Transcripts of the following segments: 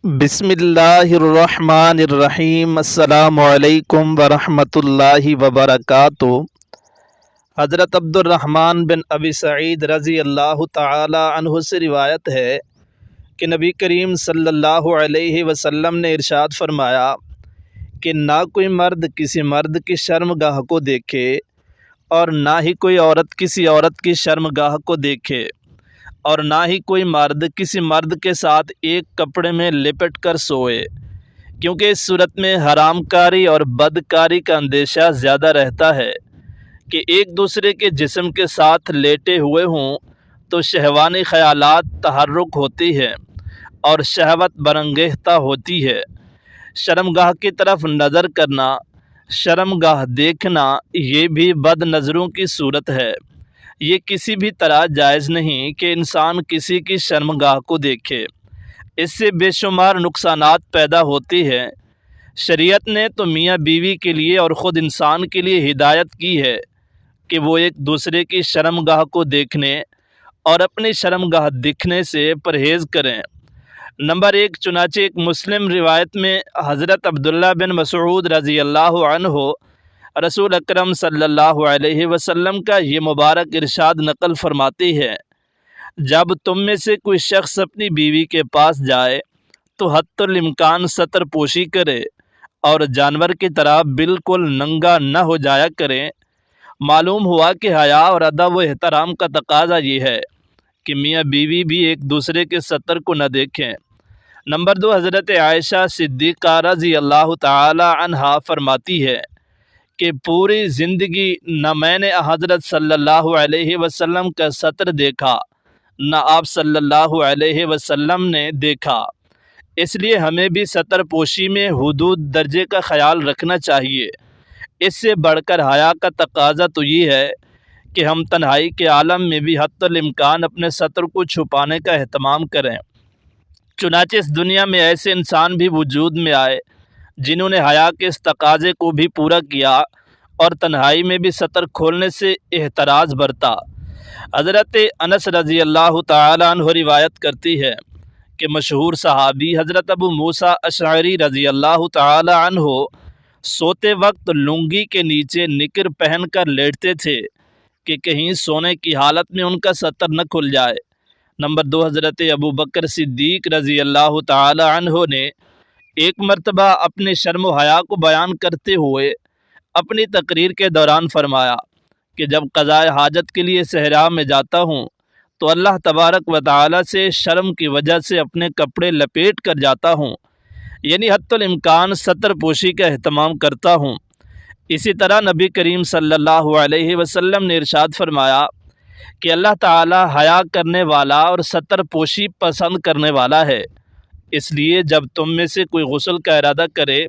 بسم اللہ الرحمن الرحیم۔ السلام علیکم ورحمۃ اللہ وبرکاتہ۔ حضرت عبد الرحمن بن ابی سعید رضی اللہ تعالی عنہ سے روایت ہے کہ نبی کریم صلی اللہ علیہ وسلم نے ارشاد فرمایا کہ نہ کوئی مرد کسی مرد کی شرمگاہ کو دیکھے اور نہ ہی کوئی عورت کسی عورت کی شرمگاہ کو دیکھے، اور نہ ہی کوئی مرد کسی مرد کے ساتھ ایک کپڑے میں لپٹ کر سوئے، کیونکہ اس صورت میں حرام کاری اور بدکاری کا اندیشہ زیادہ رہتا ہے کہ ایک دوسرے کے جسم کے ساتھ لیٹے ہوئے ہوں تو شہوانی خیالات تحرک ہوتی ہے اور شہوت برانگیختہ ہوتی ہے۔ شرمگاہ کی طرف نظر کرنا، شرمگاہ دیکھنا، یہ بھی بد نظروں کی صورت ہے۔ یہ کسی بھی طرح جائز نہیں کہ انسان کسی کی شرمگاہ کو دیکھے، اس سے بے شمار نقصانات پیدا ہوتی ہے۔ شریعت نے تو میاں بیوی کے لیے اور خود انسان کے لیے ہدایت کی ہے کہ وہ ایک دوسرے کی شرمگاہ کو دیکھنے اور اپنی شرمگاہ دکھنے سے پرہیز کریں۔ نمبر 1، چنانچہ ایک مسلم روایت میں حضرت عبداللہ بن مسعود رضی اللہ عنہ رسول اکرم صلی اللہ علیہ وسلم کا یہ مبارک ارشاد نقل فرماتی ہے، جب تم میں سے کوئی شخص اپنی بیوی کے پاس جائے تو حتی الامکان ستر پوشی کرے اور جانور کی طرح بالکل ننگا نہ ہو جایا کرے۔ معلوم ہوا کہ حیا اور ادب و احترام کا تقاضا یہ ہے کہ میاں بیوی بھی ایک دوسرے کے ستر کو نہ دیکھیں۔ نمبر 2، حضرت عائشہ صدیقہ رضی اللہ تعالی عنہا فرماتی ہے کہ پوری زندگی نہ میں نے حضرت صلی اللہ علیہ وسلم کا ستر دیکھا، نہ آپ صلی اللہ علیہ وسلم نے دیکھا۔ اس لیے ہمیں بھی ستر پوشی میں حدود درجے کا خیال رکھنا چاہیے۔ اس سے بڑھ کر حیا کا تقاضا تو یہ ہے کہ ہم تنہائی کے عالم میں بھی حتی الامکان اپنے ستر کو چھپانے کا اہتمام کریں۔ چنانچہ اس دنیا میں ایسے انسان بھی وجود میں آئے جنہوں نے حیا کے اس تقاضے کو بھی پورا کیا اور تنہائی میں بھی ستر کھولنے سے احتراز برتا۔ حضرت انس رضی اللہ تعالی عنہ روایت کرتی ہے کہ مشہور صحابی حضرت ابو موسیٰ اشعری رضی اللہ تعالی عنہ سوتے وقت لنگی کے نیچے نکر پہن کر لیٹتے تھے کہ کہیں سونے کی حالت میں ان کا ستر نہ کھل جائے۔ نمبر 2، حضرت ابو بکر صدیق رضی اللہ تعالی عنہ نے ایک مرتبہ اپنے شرم و حیا کو بیان کرتے ہوئے اپنی تقریر کے دوران فرمایا کہ جب قضاء حاجت کے لیے صحرا میں جاتا ہوں تو اللہ تبارک و تعالی سے شرم کی وجہ سے اپنے کپڑے لپیٹ کر جاتا ہوں، یعنی حتی الامکان ستر پوشی کا اہتمام کرتا ہوں۔ اسی طرح نبی کریم صلی اللہ علیہ وسلم نے ارشاد فرمایا کہ اللہ تعالی حیا کرنے والا اور ستر پوشی پسند کرنے والا ہے، اس لیے جب تم میں سے کوئی غسل کا ارادہ کرے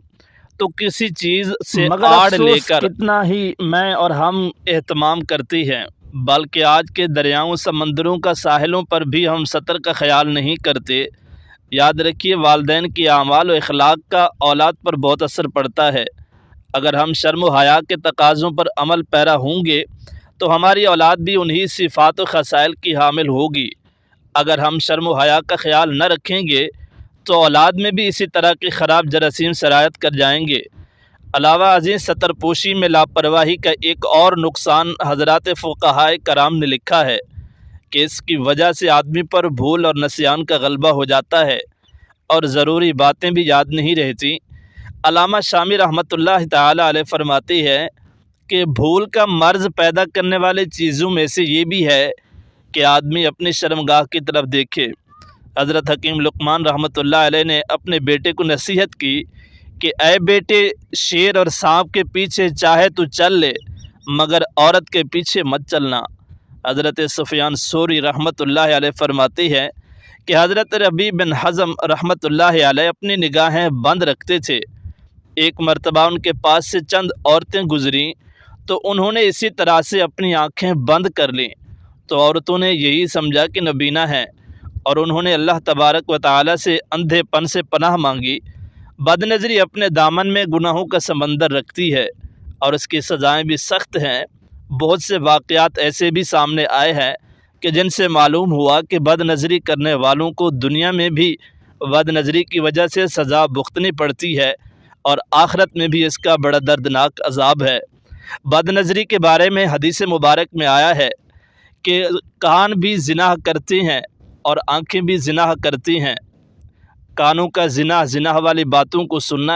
تو کسی چیز سے آڑ لے کر کتنا ہی میں اور ہم اہتمام کرتی ہیں، بلکہ آج کے دریاؤں سمندروں کا ساحلوں پر بھی ہم ستر کا خیال نہیں کرتے۔ یاد رکھیے، والدین کی اعمال و اخلاق کا اولاد پر بہت اثر پڑتا ہے۔ اگر ہم شرم و حیا کے تقاضوں پر عمل پیرا ہوں گے تو ہماری اولاد بھی انہی صفات و خصائل کی حامل ہوگی۔ اگر ہم شرم و حیا کا خیال نہ رکھیں گے تو اولاد میں بھی اسی طرح کی خراب جراثیم سرایت کر جائیں گے۔ علاوہ ازیں ستر پوشی میں لاپرواہی کا ایک اور نقصان حضرات فقہاء کرام نے لکھا ہے کہ اس کی وجہ سے آدمی پر بھول اور نسیان کا غلبہ ہو جاتا ہے اور ضروری باتیں بھی یاد نہیں رہتی۔ علامہ شامی رحمۃ اللہ تعالی علیہ فرماتی ہے کہ بھول کا مرض پیدا کرنے والے چیزوں میں سے یہ بھی ہے کہ آدمی اپنی شرمگاہ کی طرف دیکھے۔ حضرت حکیم لقمان رحمۃ اللہ علیہ نے اپنے بیٹے کو نصیحت کی کہ اے بیٹے، شیر اور سانپ کے پیچھے چاہے تو چل لے مگر عورت کے پیچھے مت چلنا۔ حضرت سفیان ثوری رحمۃ اللہ علیہ فرماتی ہے کہ حضرت ربیع بن حزم رحمۃ اللہ علیہ اپنی نگاہیں بند رکھتے تھے۔ ایک مرتبہ ان کے پاس سے چند عورتیں گزریں تو انہوں نے اسی طرح سے اپنی آنکھیں بند کر لیں تو عورتوں نے یہی سمجھا کہ نبینا ہیں اور انہوں نے اللہ تبارک و تعالی سے اندھے پن سے پناہ مانگی۔ بد نظری اپنے دامن میں گناہوں کا سمندر رکھتی ہے اور اس کی سزائیں بھی سخت ہیں۔ بہت سے واقعات ایسے بھی سامنے آئے ہیں کہ جن سے معلوم ہوا کہ بد نظری کرنے والوں کو دنیا میں بھی بد نظری کی وجہ سے سزا بھگتنی پڑتی ہے اور آخرت میں بھی اس کا بڑا دردناک عذاب ہے۔ بد نظری کے بارے میں حدیث مبارک میں آیا ہے کہ کان بھی زنا کرتے ہیں اور آنکھیں بھی زنا کرتی ہیں۔ کانوں کا زنا والی باتوں کو سننا